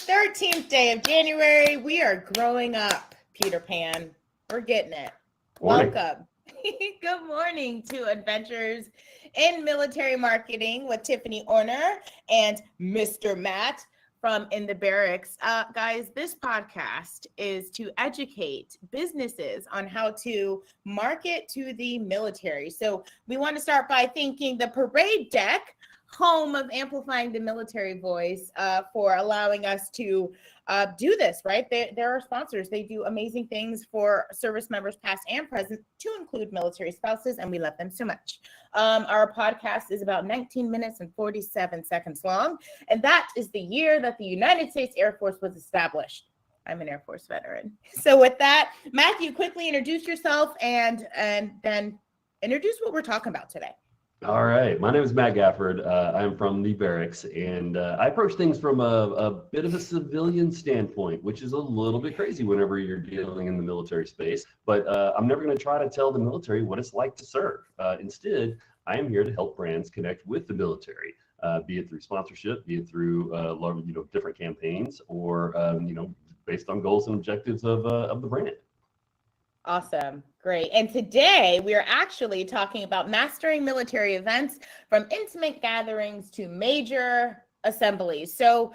13th day of January. We are growing up, Peter Pan. We're getting it. Morning. Welcome. Good morning to Adventures in Military Marketing with Tiffany Orner and Mr. Matt from In The Barracks. Guys, this podcast is to educate businesses on how to market to the military. So we want to start by thanking the Parade Deck, home of amplifying the military voice, for allowing us to do this, right? They're our sponsors. They do amazing things for service members past and present, to include military spouses, and we love them so much. Our podcast is about 19 minutes and 47 seconds long, and that is the year that the United States Air Force was established. I'm an Air Force veteran. So with that, Matthew, quickly introduce yourself and then introduce what we're talking about today. All right. My name is Matt Gafford. I'm from The Barracks, and I approach things from a bit of a civilian standpoint, which is a little bit crazy whenever you're dealing in the military space. But I'm never going to try to tell the military what it's like to serve. Instead, I am here to help brands connect with the military, be it through sponsorship, be it through different campaigns, or based on goals and objectives of the brand. Awesome. Great. And today we are actually talking about mastering military events, from intimate gatherings to major assemblies. So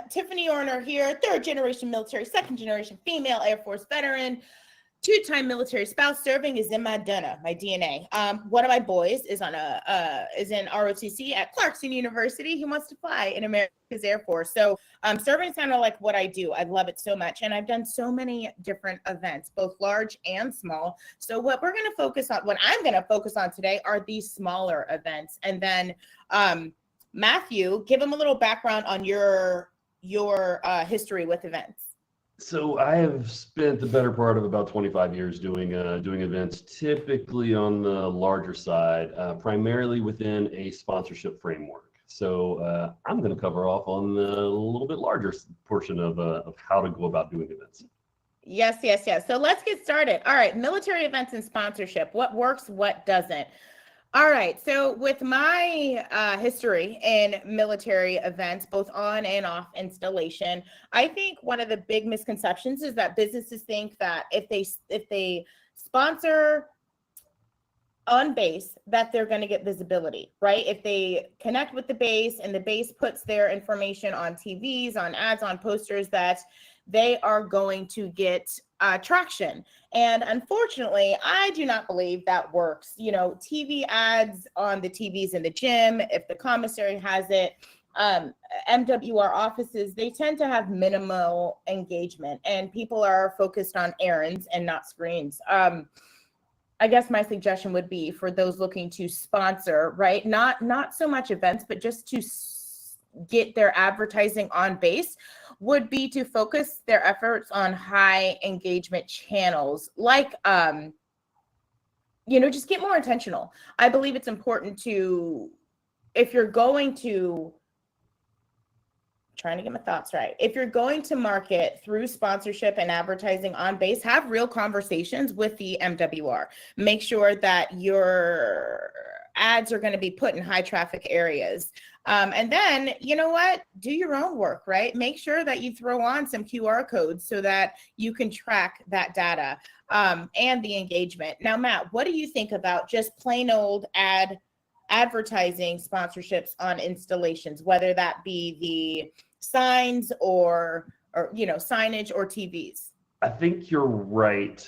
Tiffany Orner here, third generation military, second generation female Air Force veteran, two-time military spouse. Serving is in my DNA. One of my boys is in ROTC at Clarkson University. He wants to fly in America's Air Force. So serving is kind of like what I do. I love it so much. And I've done so many different events, both large and small. So what I'm going to focus on today are these smaller events. And then Matthew, give them a little background on your history with events. So I have spent the better part of about 25 years doing events, typically on the larger side, primarily within a sponsorship framework. So I'm going to cover off on the little bit larger portion of how to go about doing events. Yes. So let's get started. All right, military events and sponsorship. What works, what doesn't? All right, so with my history in military events, both on and off installation, I think one of the big misconceptions is that businesses think that if they sponsor on base, that they're going to get visibility, right? If they connect with the base and the base puts their information on TVs, on ads, on posters, that they are going to get traction. And unfortunately, I do not believe that works. TV ads on the TVs in the gym, if the commissary has it, MWR offices, they tend to have minimal engagement, and people are focused on errands and not screens. I guess my suggestion would be for those looking to sponsor, right? Not so much events, but just to get their advertising on base, would be to focus their efforts on high engagement channels, like just get more intentional. I believe it's important to, if you're going to market through sponsorship and advertising on base, have real conversations with the MWR. Make sure that your ads are going to be put in high traffic areas. And then, do your own work, right? Make sure that you throw on some QR codes so that you can track that data and the engagement. Now, Matt, what do you think about just plain old advertising sponsorships on installations, whether that be the signs or signage or TVs? I think you're right,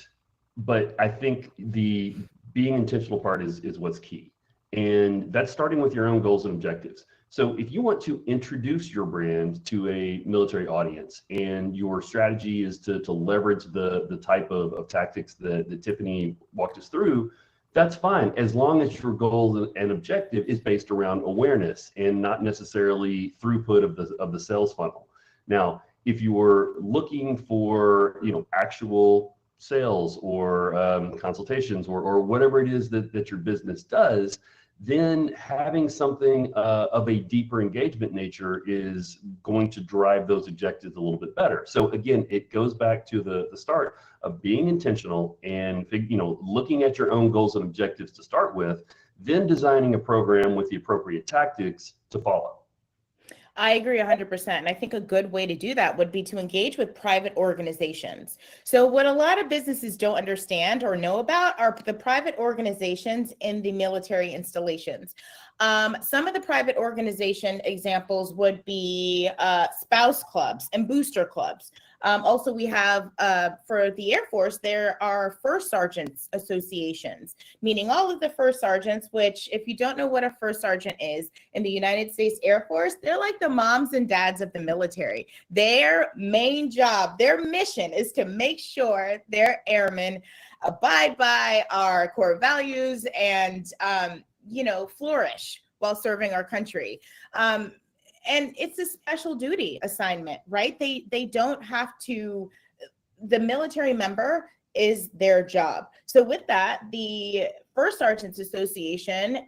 but I think the being intentional part is what's key. And that's starting with your own goals and objectives. So if you want to introduce your brand to a military audience, and your strategy is to leverage the type of tactics that Tiffany walked us through, that's fine, as long as your goal and objective is based around awareness and not necessarily throughput of the sales funnel. Now, if you were looking for actual sales or consultations or whatever it is that your business does, then having something of a deeper engagement nature is going to drive those objectives a little bit better. So again, it goes back to the start of being intentional and looking at your own goals and objectives to start with, then designing a program with the appropriate tactics to follow. I agree 100%. And I think a good way to do that would be to engage with private organizations. So what a lot of businesses don't understand or know about are the private organizations in the military installations. Some of the private organization examples would be spouse clubs and booster clubs. Also, we have for the Air Force, there are first sergeants associations, meaning all of the first sergeants, which if you don't know what a first sergeant is in the United States Air Force, they're like the moms and dads of the military. Their main job, their mission is to make sure their airmen abide by our core values and, flourish while serving our country. And it's a special duty assignment, right? They don't have to, the military member is their job. So with that, the First Sergeants Association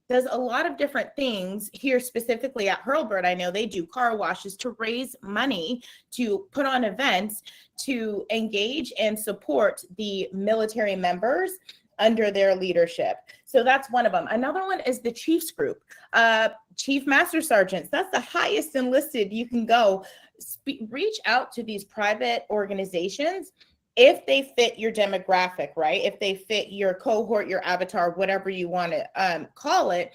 does a lot of different things here, specifically at Hurlburt. I know they do car washes to raise money, to put on events, to engage and support the military members under their leadership. So that's one of them. Another one is the Chiefs group. Chief Master Sergeants, that's the highest enlisted you can go. Reach out to these private organizations if they fit your demographic, right? If they fit your cohort, your avatar, whatever you want to call it,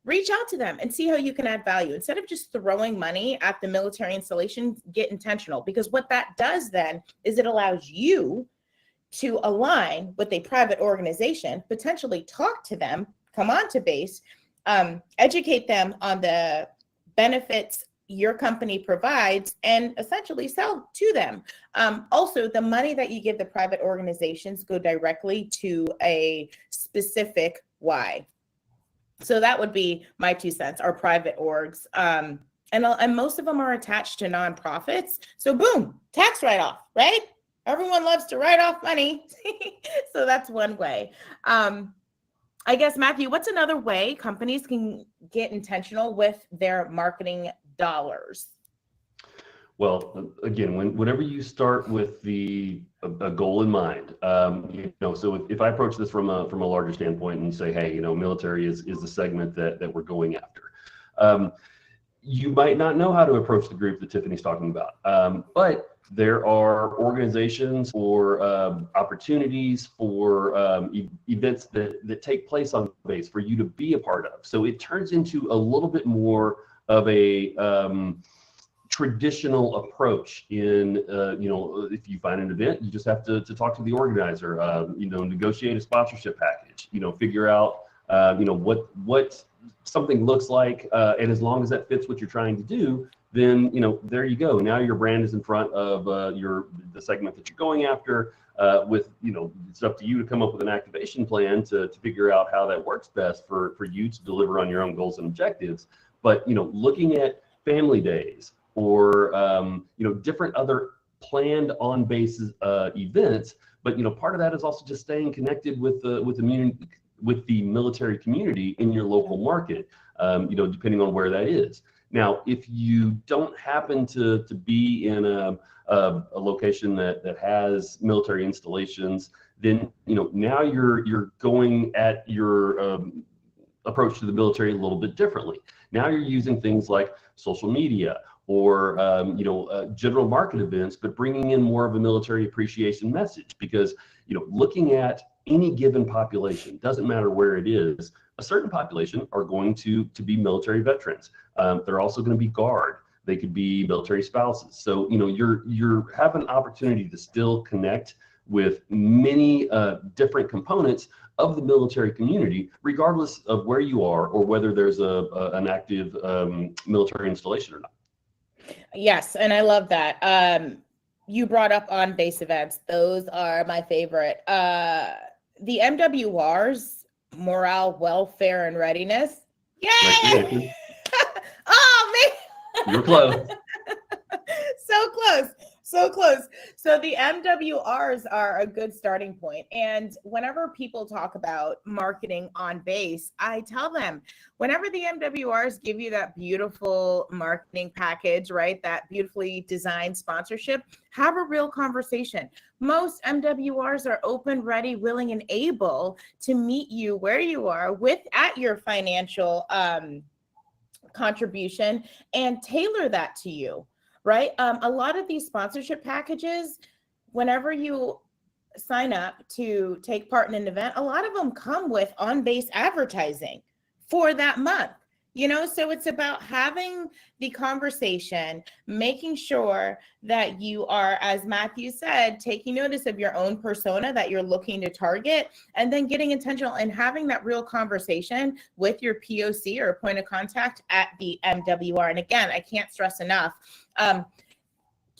reach out to them and see how you can add value. Instead of just throwing money at the military installation, get intentional, because what that does then is it allows you to align with a private organization, potentially talk to them, come on to base, educate them on the benefits your company provides, and essentially sell to them. Also, the money that you give the private organizations go directly to a specific why. So that would be my 2 cents, our private orgs. And most of them are attached to nonprofits. So boom, tax write-off, right? Everyone loves to write off money. So that's one way. I guess, Matthew, what's another way companies can get intentional with their marketing dollars? Well, again, whenever you start with a goal in mind, so if I approach this from a larger standpoint and say, hey, military is the segment that we're going after, you might not know how to approach the group that Tiffany's talking about, but there are organizations or opportunities for events that take place on base for you to be a part of. So it turns into a little bit more of a traditional approach in, if you find an event, you just have to talk to the organizer, negotiate a sponsorship package, figure out, what something looks like. And as long as that fits what you're trying to do, then, there you go. Now your brand is in front of the segment that you're going after it's up to you to come up with an activation plan to figure out how that works best for you to deliver on your own goals and objectives. But, looking at family days or, different other planned on basis events, but, part of that is also just staying connected with the military community in your local market, depending on where that is. Now, if you don't happen to be in a location that has military installations, then now you're going at your approach to the military a little bit differently. Now you're using things like social media or general market events, but bringing in more of a military appreciation message, because looking at any given population, doesn't matter where it is, a certain population are going to be military veterans. They're also going to be Guard. They could be military spouses. So, you have an opportunity to still connect with many different components of the military community, regardless of where you are or whether there's an active military installation or not. Yes, and I love that. You brought up on-base events. Those are my favorite. The MWRs, morale, welfare, and readiness. Yay! Oh, man! You're close. So close. So close. So the MWRs are a good starting point. And whenever people talk about marketing on base, I tell them, whenever the MWRs give you that beautiful marketing package, right, that beautifully designed sponsorship, have a real conversation. Most MWRs are open, ready, willing, and able to meet you where you are at your financial contribution and tailor that to you, right? A lot of these sponsorship packages, whenever you sign up to take part in an event, a lot of them come with on-base advertising for that month. So it's about having the conversation, making sure that you are, as Matthew said, taking notice of your own persona that you're looking to target, and then getting intentional and having that real conversation with your POC or point of contact at the MWR. And again, I can't stress enough,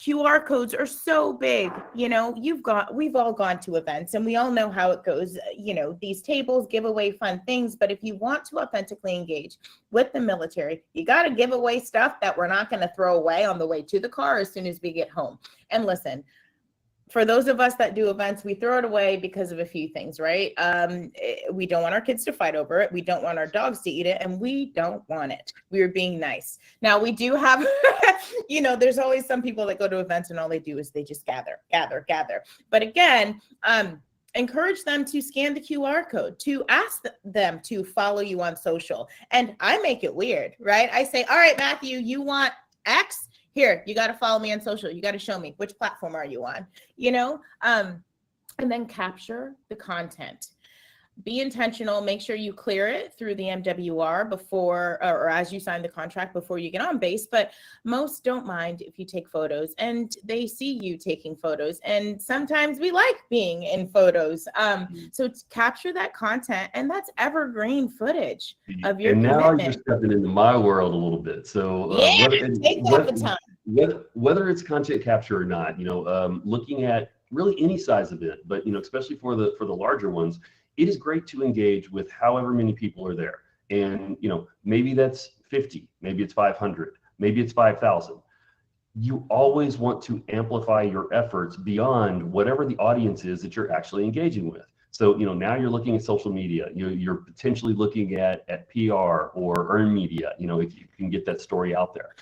QR codes are so big. We've all gone to events and we all know how it goes. These tables give away fun things, but if you want to authentically engage with the military, you got to give away stuff that we're not going to throw away on the way to the car as soon as we get home. And listen, for those of us that do events, we throw it away because of a few things, right? We don't want our kids to fight over it. We don't want our dogs to eat it, and we don't want it. We are being nice. Now, we do have, there's always some people that go to events and all they do is they just gather. But again, encourage them to scan the QR code, to ask them to follow you on social. And I make it weird, right? I say, all right, Matthew, you want X? Here, you got to follow me on social. You got to show me which platform are you on, and then capture the content. Be intentional. Make sure you clear it through the MWR before or as you sign the contract before you get on base. But most don't mind if you take photos and they see you taking photos. And sometimes we like being in photos. So capture that content, and that's evergreen footage of your commitment. Now you're stepping into my world a little bit. So take that baton. Whether it's content capture or not, looking at really any size event, but especially for the larger ones, it is great to engage with however many people are there. And, maybe that's 50, maybe it's 500, maybe it's 5,000. You always want to amplify your efforts beyond whatever the audience is that you're actually engaging with. So, now you're looking at social media, you're potentially looking at PR or earned media, if you can get that story out there.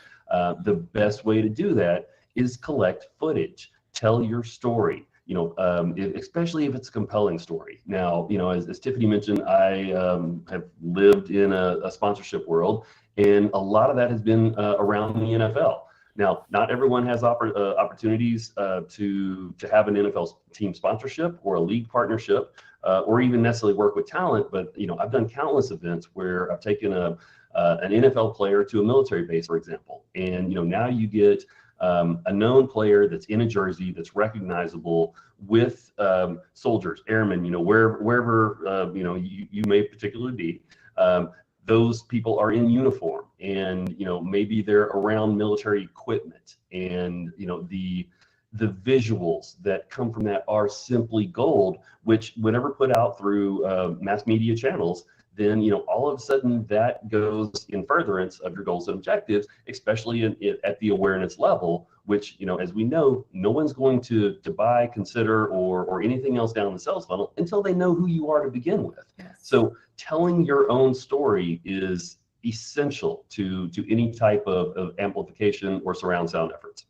The best way to do that is collect footage, tell your story. Especially if it's a compelling story. Now, as Tiffany mentioned, I have lived in a sponsorship world, and a lot of that has been around the NFL. Now, not everyone has opportunities to have an NFL team sponsorship or a league partnership, or even necessarily work with talent. But I've done countless events where I've taken an NFL player to a military base, for example, and now you get a known player that's in a jersey that's recognizable with soldiers, airmen, wherever you may particularly be. Those people are in uniform, and maybe they're around military equipment, and the visuals that come from that are simply gold, which whenever put out through mass media channels, then all of a sudden that goes in furtherance of your goals and objectives, especially at the awareness level, which as we know, no one's going to buy, consider, or anything else down the sales funnel until they know who you are to begin with. Yes. So telling your own story is essential to any type of amplification or surround sound efforts.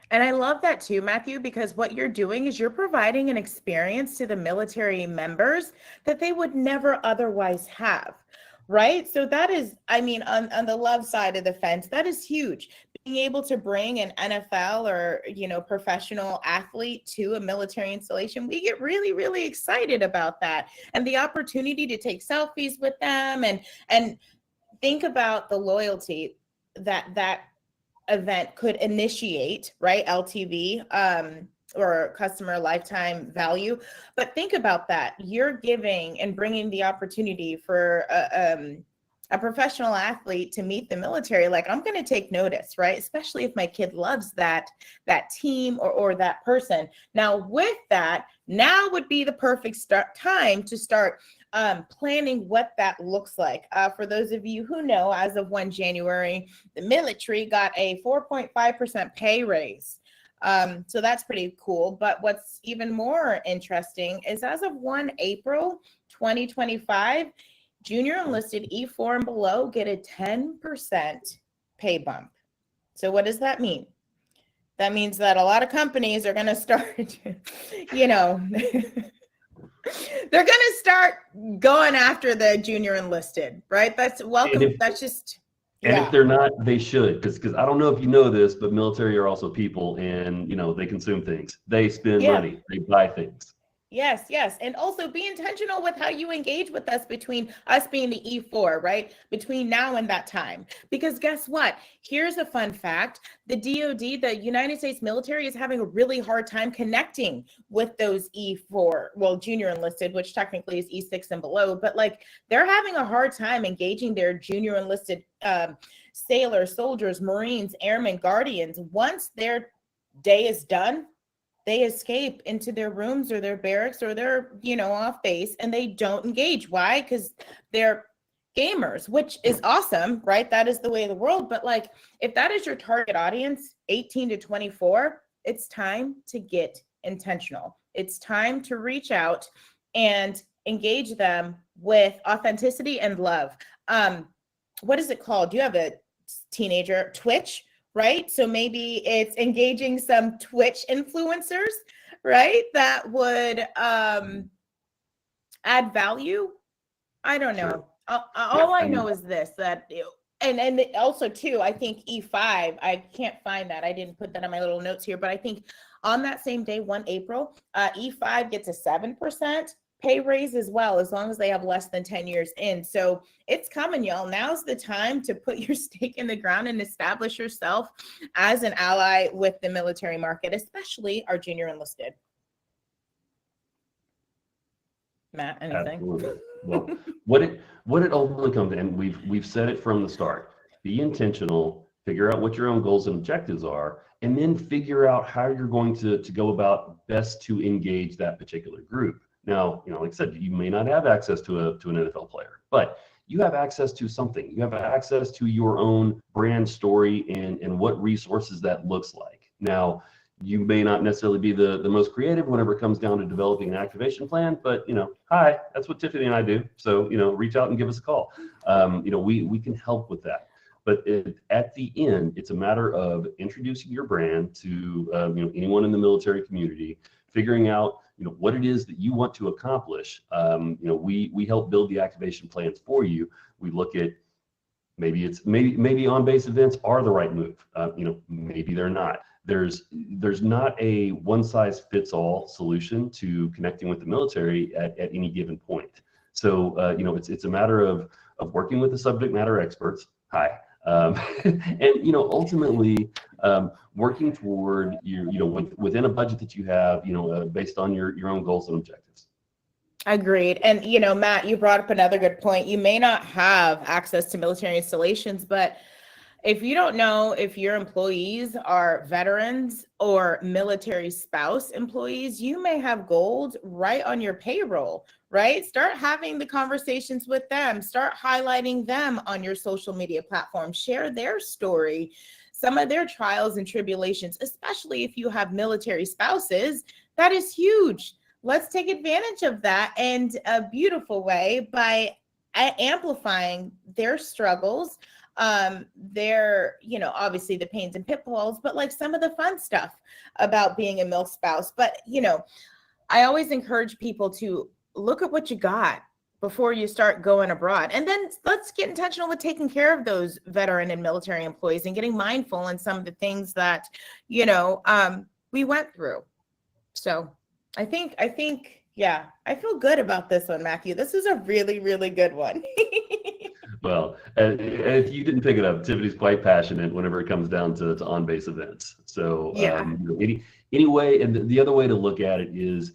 And I love that too, Matthew, because what you're doing is you're providing an experience to the military members that they would never otherwise have, right? So that is, on the love side of the fence, that is huge. Being able to bring an NFL or, professional athlete to a military installation, we get really, really excited about that. And the opportunity to take selfies with them and think about the loyalty that event could initiate, right? LTV, or customer lifetime value. But think about that. You're giving and bringing the opportunity for a professional athlete to meet the military. Like, I'm going to take notice, right? Especially if my kid loves that team or that person. Now with that, now would be the perfect time to start planning what that looks like. For those of you who know, as of 1 January, the military got a 4.5% pay raise. So that's pretty cool. But what's even more interesting is as of 1 April 2025, junior enlisted E4 and below get a 10% pay bump. So what does that mean? That means that a lot of companies are going to start, they're going to start going after the junior enlisted, right? That's welcome. That's just And if Yeah. they're not, they should, because I don't know if you know this, but military are also people, and they consume things, they spend Yeah. money, they buy things. Yes, yes. And also be intentional with how you engage with us between us being the E4, right? Between now and that time. Because guess what? Here's a fun fact. The DoD, the United States military, is having a really hard time connecting with those E4, well, junior enlisted, which technically is E6 and below, but like they're having a hard time engaging their junior enlisted sailors, soldiers, Marines, airmen, guardians. Once their day is done, they escape into their rooms or their barracks or their, off base, and they don't engage. Why? Because they're gamers, which is awesome, right? That is the way of the world. But like, if that is your target audience, 18 to 24, it's time to get intentional. It's time to reach out and engage them with authenticity and love. What is it called? You have a teenager, Twitch, right? So maybe it's engaging some Twitch influencers, right? That would add value. I don't Sure. know. Yeah, All I I know mean, is this, that, and also too, I think E5, I can't find that. I didn't put that on my little notes here, but I think on that same day, 1 April, E5 gets a 7% pay raise as well, as long as they have less than 10 years in. So it's coming, y'all. Now's the time to put your stake in the ground and establish yourself as an ally with the military market, especially our junior enlisted. Matt, anything? absolutely. Well, what it ultimately comes to, and we've said it from the start, be intentional, figure out what your own goals and objectives are, and then figure out how you're going to go about best to engage that particular group. Now, like I said, you may not have access to an NFL player, but you have access to something. You have access to your own brand story and what resources that looks like. Now, you may not necessarily be the most creative whenever it comes down to developing an activation plan, but hi, that's what Tiffany and I do. So reach out and give us a call. We can help with that. But at the end, it's a matter of introducing your brand to anyone in the military community, figuring out what it is that you want to accomplish. We help build the activation plans for you. We look at maybe on-base events are the right move. Maybe they're not. There's not a one-size-fits-all solution to connecting with the military at any given point. So it's a matter of working with the subject matter experts. Hi. And ultimately working toward within a budget that you have, based on your own goals and objectives. Agreed. And, Matt, you brought up another good point. You may not have access to military installations, but if you don't know if your employees are veterans or military spouse employees, you may have gold right on your payroll, right? Start having the conversations with them. Start highlighting them on your social media platform. Share their story, some of their trials and tribulations, especially if you have military spouses. That is huge. Let's take advantage of that in a beautiful way by amplifying their struggles, their, obviously the pains and pitfalls, but like some of the fun stuff about being a MILF spouse. But, I always encourage people to look at what you got before you start going abroad. And then let's get intentional with taking care of those veteran and military employees and getting mindful in some of the things that, we went through. So I think, yeah, I feel good about this one, Matthew. This is a really, really good one. Well, if you didn't pick it up, Tiffany's quite passionate whenever it comes down to on-base events. So Yeah. Anyway, and the other way to look at it is,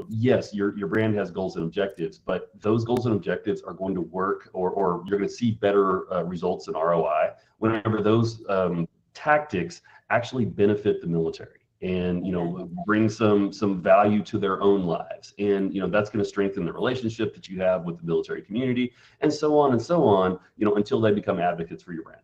yes, your brand has goals and objectives, but those goals and objectives are going to work, or you're going to see better results in ROI whenever those tactics actually benefit the military and bring some value to their own lives, and that's going to strengthen the relationship that you have with the military community, and so on until they become advocates for your brand.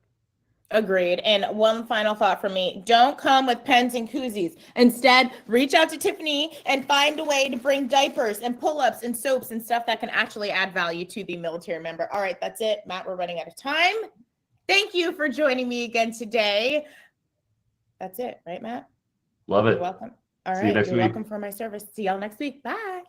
Agreed. And one final thought from me: don't come with pens and koozies. Instead, reach out to Tiffany and find a way to bring diapers and pull-ups and soaps and stuff that can actually add value to the military member. All right, that's it, Matt. We're running out of time. Thank you for joining me again today. That's it, right, Matt? Love it. You're welcome. All See you right. next You're week. welcome for my service. See y'all next week. Bye.